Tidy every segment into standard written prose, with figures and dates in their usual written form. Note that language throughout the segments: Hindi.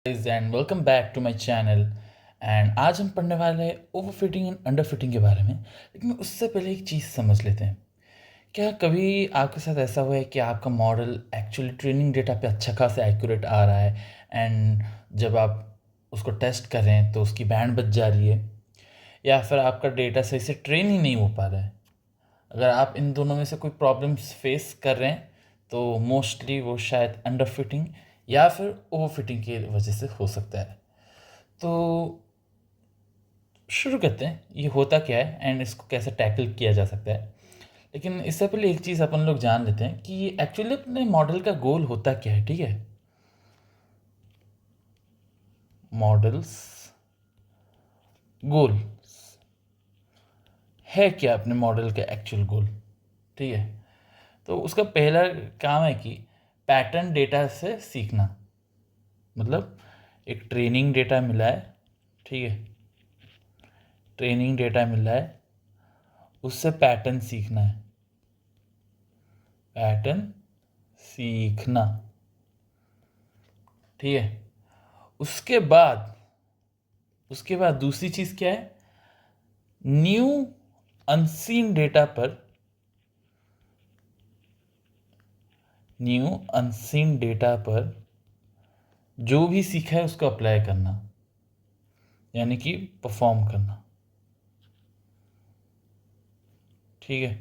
And welcome back to my channel. And आज हम पढ़ने वाले हैं over fitting and under fitting के बारे में। लेकिन उससे पहले एक चीज़ समझ लेते हैं। क्या कभी आपके साथ ऐसा हुआ है कि आपका मॉडल एक्चुअली ट्रेनिंग डेटा पे अच्छा खासा एक्यूरेट आ रहा है एंड जब आप उसको टेस्ट कर रहे हैं तो उसकी बैंड बच जा रही है, या फिर आपका डेटा सही से ट्रेन ही नहीं हो पा रहा है? अगर आप इन दोनों में से कोई प्रॉब्लम्स फेस कर रहे हैं तो मोस्टली वो शायद अंडर फिटिंग या फिर ओवर फिटिंग की वजह से हो सकता है। तो शुरू करते हैं, ये होता क्या है एंड इसको कैसे टैकल किया जा सकता है। लेकिन इससे पहले एक चीज़ अपन लोग जान लेते हैं कि एक्चुअली अपने मॉडल का गोल होता क्या है। ठीक है, मॉडल्स गोल है क्या अपने मॉडल का एक्चुअल गोल? ठीक है, तो उसका पहला काम है कि पैटर्न डेटा से सीखना। मतलब एक ट्रेनिंग डेटा मिला है, ठीक है, ट्रेनिंग डेटा मिला है, उससे पैटर्न सीखना है, पैटर्न सीखना। ठीक है, उसके बाद दूसरी चीज़ क्या है? न्यू अनसीन डेटा पर जो भी सीखा है उसको अप्लाई करना, यानी कि परफॉर्म करना। ठीक है,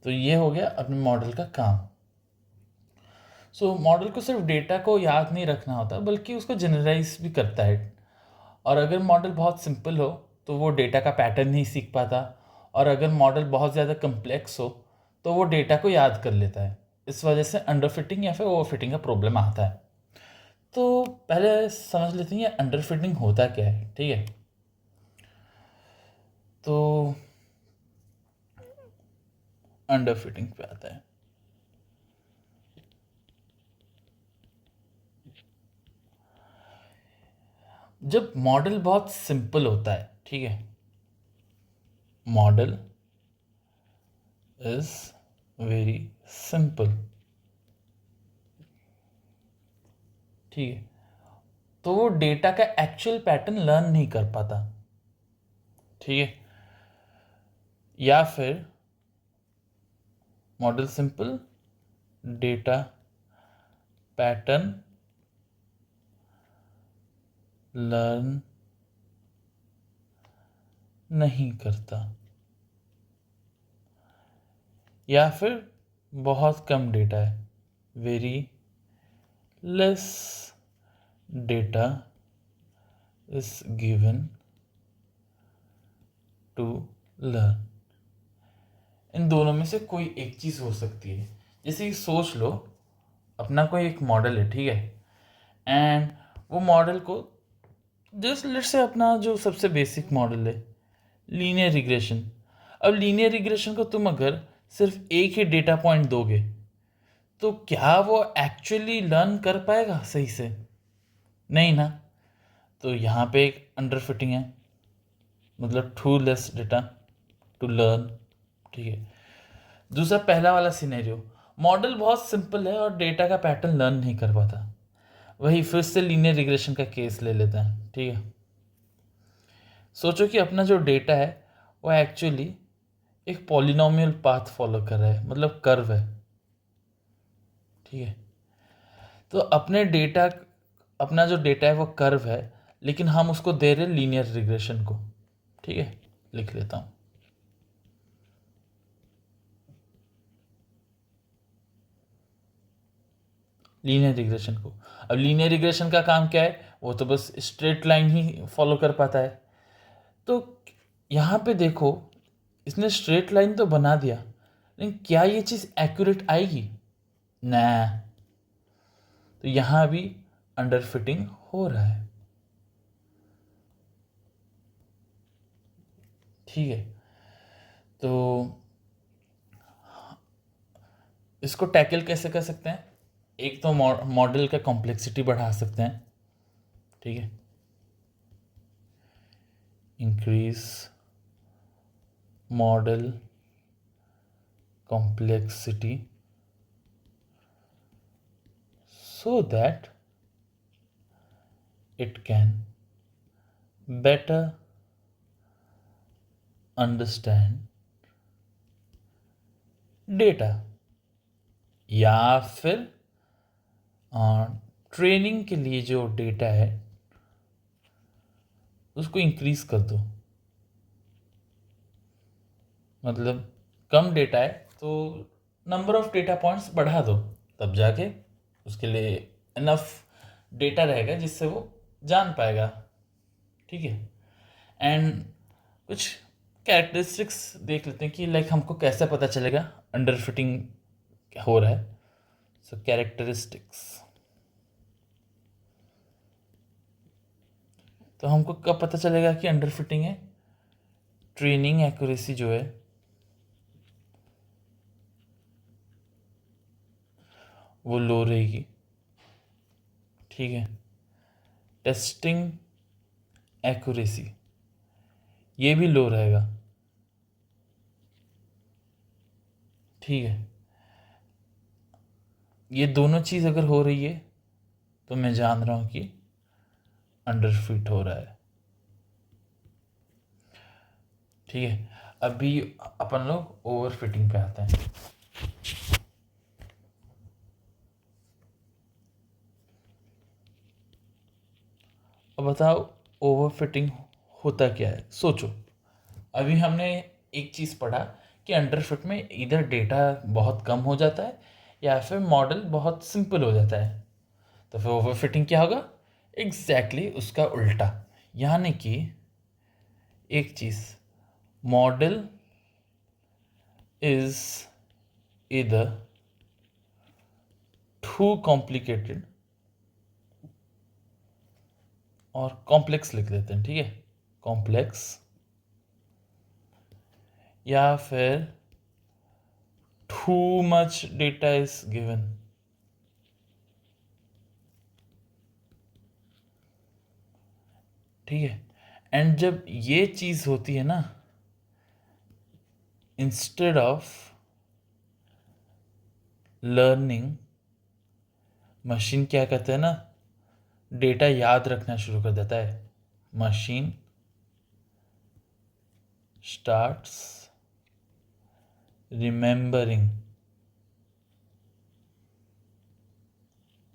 तो ये हो गया अपने मॉडल का काम। मॉडल को सिर्फ डेटा को याद नहीं रखना होता बल्कि उसको जनरलाइज भी करता है। और अगर मॉडल बहुत सिंपल हो तो वो डेटा का पैटर्न नहीं सीख पाता, और अगर मॉडल बहुत ज़्यादा कम्प्लेक्स हो तो वो डेटा को याद कर लेता है। इस वजह से अंडर फिटिंग या फिर ओवर फिटिंग का प्रॉब्लम आता है। तो पहले समझ लेते हैं ये अंडर फिटिंग होता क्या है। ठीक है, तो अंडर फिटिंग पे आता है। जब मॉडल बहुत सिंपल होता है, ठीक है, मॉडल इज वेरी सिंपल, ठीक है, तो वो डेटा का एक्चुअल पैटर्न लर्न नहीं कर पाता। ठीक है, या फिर model simple, data pattern learn नहीं करता, या फिर बहुत कम डेटा है, very less data is given to learn. इन दोनों में से कोई एक चीज़ हो सकती है। जैसे कि सोच लो, अपना कोई एक मॉडल है, ठीक है, एंड वो मॉडल को जस्ट लेट से अपना जो सबसे बेसिक मॉडल है लीनियर रिग्रेशन। अब लीनियर रिग्रेशन को तुम अगर सिर्फ एक ही डेटा पॉइंट दोगे तो क्या वो एक्चुअली लर्न कर पाएगा सही से? नहीं ना। तो यहाँ पे एक अंडर फिटिंग है, मतलब too less data to learn. ठीक है, दूसरा पहला वाला सिनेरियो, मॉडल बहुत सिंपल है और डेटा का पैटर्न लर्न नहीं कर पाता। वही फिर से लीनियर रिग्रेशन का केस ले लेते हैं। ठीक है, सोचो कि अपना जो डेटा है वो एक्चुअली एक पॉलिनोमियल पाथ फॉलो कर रहा है, मतलब कर्व है। ठीक है, तो अपना जो डेटा है वो कर्व है, लेकिन हम उसको दे रहे लीनियर रिग्रेशन को। ठीक है, लिख लेता हूँ, लीनियर रिग्रेशन को। अब लीनियर रिग्रेशन का काम क्या है? वो तो बस स्ट्रेट लाइन ही फॉलो कर पाता है। तो यहाँ पे देखो, इसने स्ट्रेट लाइन तो बना दिया, लेकिन क्या ये चीज़ एक्यूरेट आएगी? ना। तो यहाँ भी अंडर फिटिंग हो रहा है। ठीक है, तो इसको टैकल कैसे कर सकते हैं? एक तो मॉडल का कॉम्प्लेक्सिटी बढ़ा सकते हैं। ठीक है, increase model complexity so that it can better understand data, या फिर ट्रेनिंग के लिए जो डेटा है उसको इंक्रीज कर दो। मतलब कम डेटा है तो नंबर ऑफ डेटा पॉइंट्स बढ़ा दो, तब जाके उसके लिए इनफ डेटा रहेगा जिससे वो जान पाएगा। ठीक है। एंड कुछ कैरेक्टरिस्टिक्स देख लेते हैं कि लाइक हमको कैसे पता चलेगा अंडर फिटिंग हो रहा है। सो कैरेक्टरिस्टिक्स, तो हमको कब पता चलेगा कि अंडर फिटिंग है? ट्रेनिंग एक्यूरेसी जो है वो लो रहेगी। ठीक है। टेस्टिंग एक्यूरेसी ये भी लो रहेगा। ठीक है। ये दोनों चीज़ अगर हो रही है तो मैं जान रहा हूँ कि अंडर फिट हो रहा है। ठीक है। अभी अपन लोग ओवर फिटिंग पे आते हैं। अब बताओ ओवर फिटिंग होता क्या है? सोचो, अभी हमने एक चीज़ पढ़ा कि अंडर फिट में इधर डेटा बहुत कम हो जाता है या फिर मॉडल बहुत सिंपल हो जाता है। तो फिर ओवर फिटिंग क्या होगा? एग्जैक्टली उसका उल्टा, यानी कि एक चीज़, मॉडल इज इधर टू कॉम्प्लिकेटेड, और कॉम्प्लेक्स लिख देते हैं। ठीक है, कॉम्प्लेक्स, या फिर too much data is given. ठीक है। एंड जब ये चीज़ होती है ना, इंस्टेड ऑफ लर्निंग, मशीन क्या कहते हैं ना, डेटा याद रखना शुरू कर देता है। Machine starts remembering.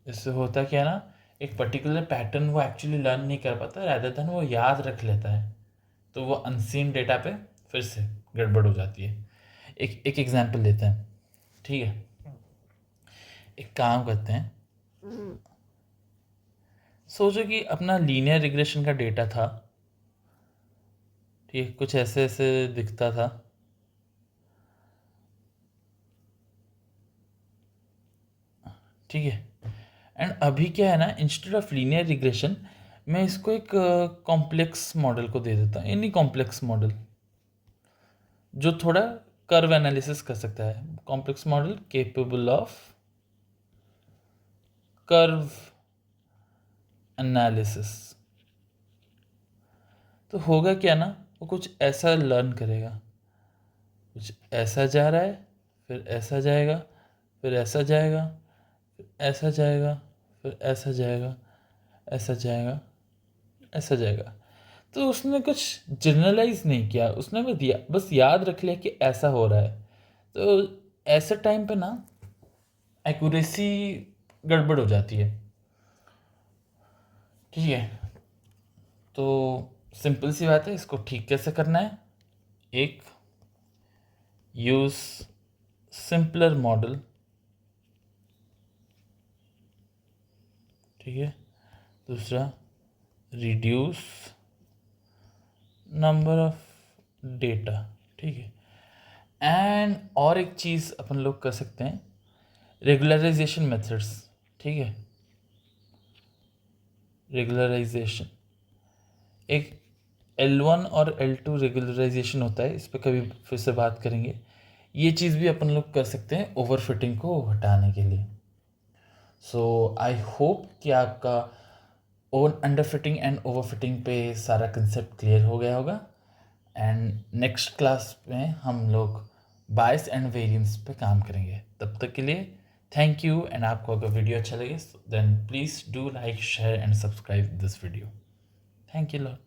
इससे होता क्या है ना, एक पर्टिकुलर पैटर्न वो एक्चुअली लर्न नहीं कर पाता, रैदर देन वो याद रख लेता है, तो वो अनसीन डेटा पे फिर से गड़बड़ हो जाती है। एक एग्जांपल लेते हैं। ठीक है, एक काम करते हैं, सोचो कि अपना लीनियर रिग्रेशन का डेटा था। ठीक है, कुछ ऐसे ऐसे दिखता था। ठीक है। एंड अभी क्या है ना, इंस्टेड ऑफ लीनियर रिग्रेशन मैं इसको एक कॉम्प्लेक्स मॉडल को दे देता हूँ, यानी कॉम्प्लेक्स मॉडल जो थोड़ा कर्व एनालिसिस कर सकता है। Complex model capable of curve analysis. तो होगा क्या ना, वो कुछ ऐसा लर्न करेगा, कुछ ऐसा जा रहा है, फिर ऐसा जाएगा, फिर ऐसा जाएगा, फिर ऐसा जाएगा, फिर ऐसा जाएगा, ऐसा जाएगा, ऐसा जाएगा। तो उसने कुछ जनरलाइज नहीं किया, उसने बस याद रख लिया कि ऐसा हो रहा है। तो ऐसे टाइम पे ना एक्यूरेसी गड़बड़ हो जाती है। ठीक है। तो सिंपल सी बात है, इसको ठीक कैसे करना है? एक, यूज सिंपलर मॉडल। ठीक है। दूसरा, रिड्यूस नंबर ऑफ डेटा। ठीक है। एंड और एक चीज़ अपन लोग कर सकते हैं, रेगुलराइजेशन मेथड्स। ठीक है, रेगुलराइजेशन, एक L1 और L2 रेगुलराइजेशन होता है, इस पर कभी फिर से बात करेंगे। ये चीज़ भी अपन लोग कर सकते हैं ओवर फिटिंग को हटाने के लिए। सो आई होप कि आपका under fitting and over fitting पे सारा कंसेप्ट क्लियर हो गया होगा। एंड नेक्स्ट क्लास में हम लोग बायस एंड वेरिएंस पे काम करेंगे। तब तक के लिए थैंक यू। एंड आपको अगर वीडियो अच्छा लगे then please do like share and subscribe this video. Thank you lot.